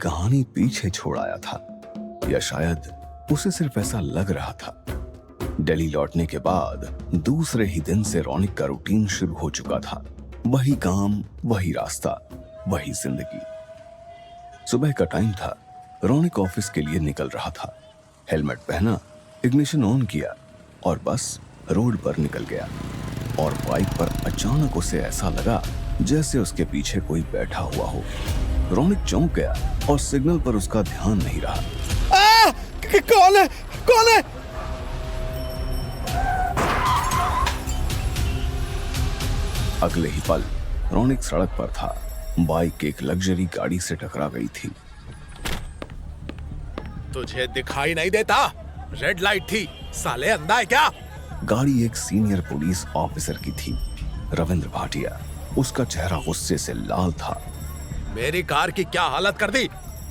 कहानी पीछे छोड़ आया था, या शायद उसे सिर्फ ऐसा लग रहा था। दिल्ली लौटने के बाद दूसरे ही दिन से रौनिक का रूटीन शुरू हो चुका था। वही काम, वही रास्ता, वही जिंदगी। सुबह का टाइम था। रौनिक ऑफिस के लिए निकल रहा था। हेलमेट पहना, इग्निशन ऑन किया और बस रोड पर निकल गया। और बाइक पर अचानक उसे ऐसा लगा जैसे उसके पीछे कोई बैठा हुआ हो। रौनिक चौंक गया और सिग्नल पर उसका ध्यान नहीं रहा। कौन है? कौन है? अगले ही पल रौनिक सड़क पर था। बाइक एक लग्जरी गाड़ी से टकरा गई थी। तुझे दिखाई नहीं देता? रेड लाइट थी, साले अंधा है क्या? गाड़ी एक सीनियर पुलिस ऑफिसर की थी, रविंद्र भाटिया। उसका चेहरा गुस्से से लाल था। मेरी कार की क्या हालत कर दी?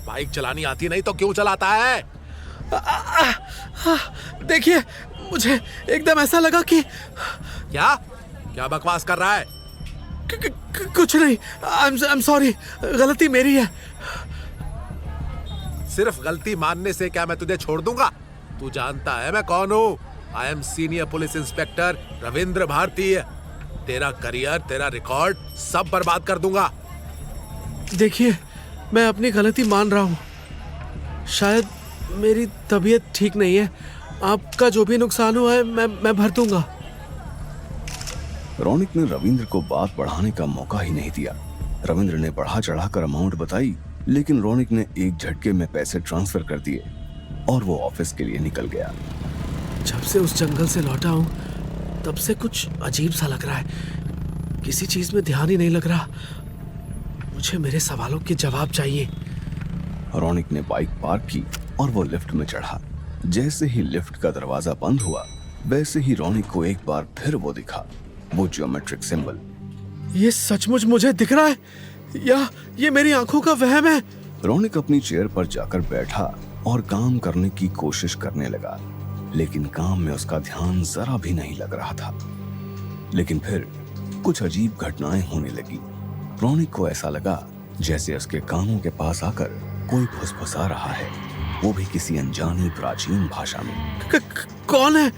बाइक चलानी आती नहीं तो क्यों चलाता है? देखिए, मुझे एकदम ऐसा लगा कि क्या क्या बकवास कर रहा है? कुछ नहीं। आई एम सॉरी, गलती मेरी है। सिर्फ गलती मानने से क्या मैं तुझे छोड़ दूंगा? तू जानता है मैं कौन हूँ? I am senior police inspector Ravindra Bharti. तेरा करियर, तेरा रिकॉर्ड सब बर्बाद कर दूंगा। देखिए, मैं अपनी गलती मान रहा हूँ। शायद मेरी तबीयत ठीक नहीं है। आपका जो भी नुकसान हुआ है मैं भर दूंगा। रौनिक ने रविंद्र को बात बढ़ाने का मौका ही नहीं दिया। रविंद्र ने बढ़ा चढ़ाकर अमाउंट बताई, लेकिन रौनिक ने एक झटके में पैसे ट्रांसफर कर दिए और वो ऑफिस के लिए निकल गया। जब से उस जंगल से लौटा हूँ तब से कुछ अजीब सा लग रहा है। किसी चीज में ध्यान ही नहीं लग रहा। मुझे मेरे सवालों के जवाब चाहिए। रौनिक ने बाइक पार्क की और वो लिफ्ट में चढ़ा। जैसे ही लिफ्ट का दरवाजा बंद हुआ, वैसे ही रौनिक को एक बार फिर वो दिखा, वो ज्योमेट्रिक सिंबल। ये सचमुच मुझे दिख रहा है या ये मेरी आंखों का वहम है? रौनिक अपनी चेयर पर जाकर बैठा और काम करने की कोशिश करने लगा, लेकिन काम में उसका ध्यान जरा भी नहीं लग रहा था। लेकिन फिर कुछ अजीब घटनाएं होने लगी। रौनिक को ऐसा लगा जैसे उसके कानों के पास आकर कोई फुसफुसा रहा है, वो भी किसी अनजानी प्राचीन भाषा में। कौन है?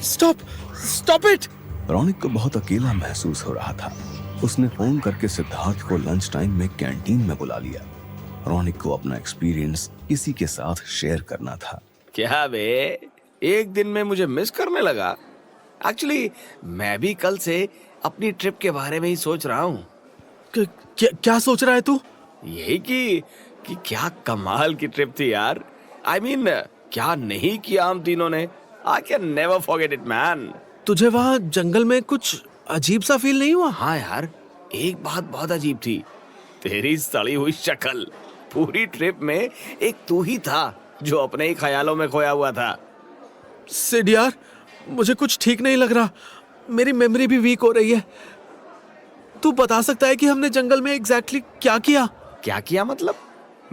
Stop it! रौनिक को बहुत अकेला महसूस हो रहा था। उसने फोन करके सिद्धार्थ को लंच टाइम में कैंटीन में बुला लिया। रौनिक को अपना एक्सपीरियंस किसी के साथ शेयर करना था। क्या बे, एक दिन में मुझे मिस करने लगा? एक्चुअली मैं भी कल से अपनी ट्रिप के बारे में ही सोच रहा हूँ। क्या सोच रहा है तू? यही कि क्या कमाल की ट्रिप थी यार। I mean, क्या नहीं किया हम तीनों ने। I can never forget it, man. तुझे वहाँ जंगल में कुछ अजीब सा फील नहीं हुआ? हाँ यार, एक बात बहुत अजीब थी। तेरी सड़ी हुई शक्ल। पूरी ट्रिप में एक तू ही था जो अपने ही ख्यालों में खोया हुआ था। सिड यार, मुझे कुछ ठीक नहीं लग रहा। मेरी मेमोरी भी वीक हो रही है। तू बता सकता है कि हमने जंगल में एग्जैक्टली क्या किया? क्या किया मतलब?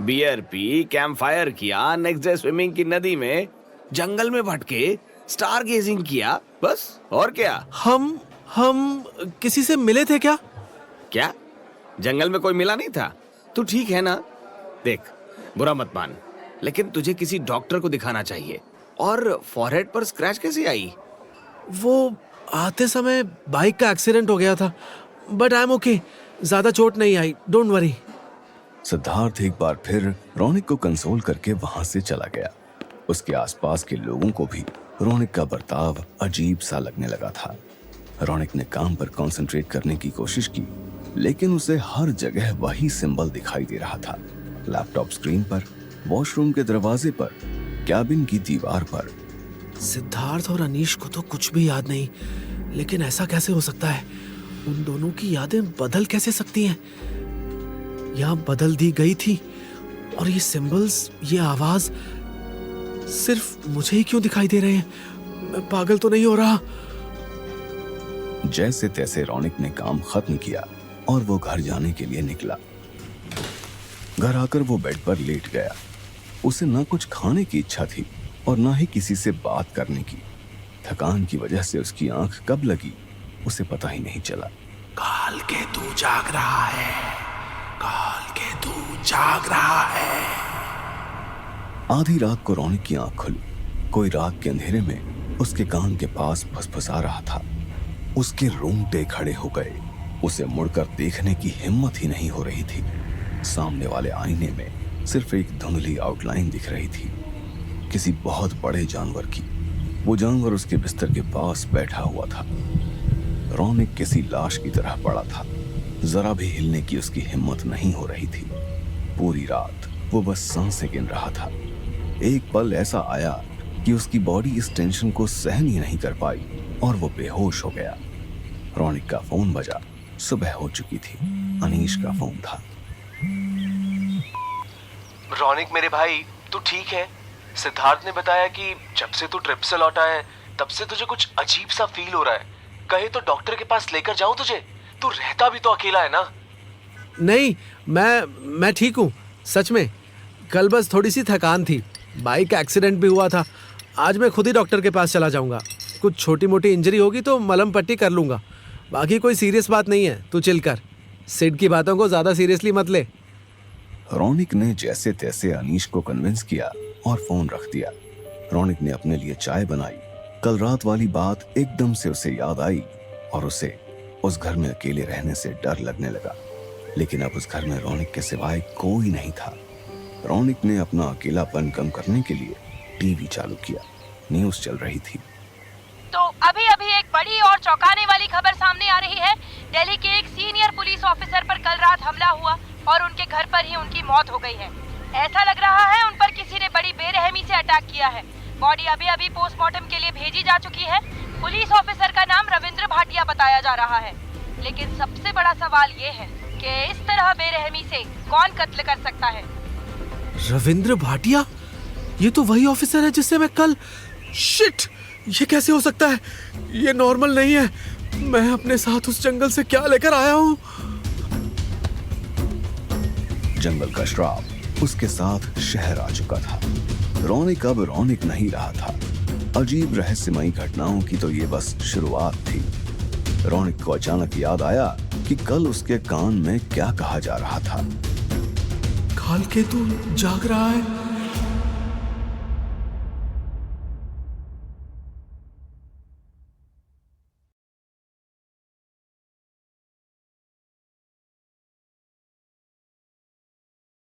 बियर पी, कैंप फायर किया, नेक्स्ट डे स्विमिंग की नदी में, जंगल में भटके, स्टार गेजिंग किया, बस। और क्या? हम किसी से मिले थे क्या? क्या जंगल में कोई मिला नहीं था? तू ठीक है ना? देख, बुरा मत मान, लेकिन तुझे किसी डॉक्टर को दिखाना चाहिए। और फॉरहेड पर स्क्रैच कैसे आई? वो आते समय बाइक का एक्सीडेंट हो गया था, बट आई एम ओके। ज्यादा चोट नहीं आई, डोंट वरी। सिद्धार्थ एक बार फिर रौनिक को कंसोल करके वहां से चला गया। उसके आसपास के लोगों को भी रौनिक का बर्ताव अजीब सा लगने लगा था। रौनिक ने काम पर कंसंट्रेट करने की कोशिश की, लेकिन उसे हर जगह वही सिंबल दिखाई दे रहा था। लैपटॉप स्क्रीन पर, वॉशरूम के दरवाजे पर, कैबिन की दीवार पर। सिद्धार्थ और अनीश को तो कुछ भी याद नहीं, लेकिन ऐसा कैसे हो सकता है? उन दोनों की यादें बदल कैसे सकती हैं? यहाँ बदल दी गई थी और ये सिंबल्स, ये आवाज सिर्फ मुझे ही क्यों दिखाई दे रहे हैं? मैं पागल तो नहीं हो रहा? जैसे तैसे रौनिक ने काम खत्म किया और वो घर जाने के लिए निकला। घर आकर वो बेड पर लेट गया। उसे ना कुछ खाने की इच्छा थी और ना ही किसी से बात करने की। थकान की वजह से उसकी आंख कब लगी उसे पता ही नहीं चला। काल के तू जाग रहा है, काल केतु जाग रहा है। आधी रात को रौनक की आंख खुली। कोई रात के अंधेरे में उसके कान के पास फुसफुसा रहा था। उसके रोंगटे खड़े हो गए। उसे मुड़कर देखने की हिम्मत ही नहीं हो रही थी। सामने वाले आईने में सिर्फ एक धुंधली आउटलाइन दिख रही थी, किसी बहुत बड़े जानवर की। वो जानवर उसके बिस्तर के पास बैठा हुआ था। रौनक किसी लाश की तरह पड़ा था। जरा भी हिलने की उसकी हिम्मत नहीं हो रही थी। पूरी रात वो बस सांसें गिन रहा था। एक पल ऐसा आया कि उसकी बॉडी इस टेंशन को सहन ही नहीं कर पाई और वो बेहोश हो गया। रौनक का फोन बजा। सुबह हो चुकी थी। अनीश का फोन था। रौनक मेरे भाई, तू ठीक है? सिद्धार्थ ने बताया कि जब से तू ट्रिप से लौटा है तब से तुझे कुछ अजीब सा फील हो रहा है। कहे तो डॉक्टर के पास लेकर जाऊं तुझे? तू रहता भी तो अकेला है ना। नहीं, मैं ठीक हूँ सच में। कल बस थोड़ी सी थकान थी। बाइक एक्सीडेंट भी हुआ था। आज मैं खुद ही डॉक्टर के पास चला जाऊंगा। कुछ छोटी मोटी इंजरी होगी तो मलहम पट्टी कर लूंगा। बाकी कोई सीरियस बात नहीं है, तू चिल कर। सिड की बातों को ज्यादा सीरियसली मत ले। रौनक ने जैसे तैसे अनीश को कन्विंस किया और फोन रख दिया। रौनक ने अपने लिए चाय बनाई। कल रात वाली बात एकदम से उसे याद आई और उसे उस घर में अकेले रहने से डर लगने लगा। लेकिन अब उस घर में रौनक के सिवाय कोई नहीं था। रौनक ने अपना अकेलापन कम करने के लिए टीवी चालू किया। न्यूज़ चल रही थी। तो अभी अभी एक बड़ी और चौंकाने वाली खबर सामने आ रही है। दिल्ली के एक सीनियर पुलिस ऑफिसर पर कल रात हमला हुआ और उनके घर पर ही उनकी मौत हो गई है। ऐसा लग रहा है उन पर किसी ने बड़ी बेरहमी से अटैक किया है। बॉडी अभी अभी पोस्टमार्टम के लिए भेजी जा चुकी है। पुलिस ऑफिसर का नाम रविंद्र भाटिया बताया जा रहा है। लेकिन सबसे बड़ा सवाल ये है कि इस तरह बेरहमी से कौन कत्ल कर सकता है। रविंद्र भाटिया? ये तो वही ऑफिसर है जिससे मैं कल... शिट! ये कैसे हो सकता है? ये नॉर्मल नहीं है। मैं अपने साथ उस जंगल से क्या लेकर आया हूँ? जंगल का श्राप उसके साथ शहर आ चुका था। रौनक अब रौनक नहीं रहा था। अजीब रहस्यमयी घटनाओं की तो ये बस शुरुआत थी। रौनक को अचानक याद आया कि कल उसके कान में क्या कहा जा रहा था। काल केतु जाग रहा है।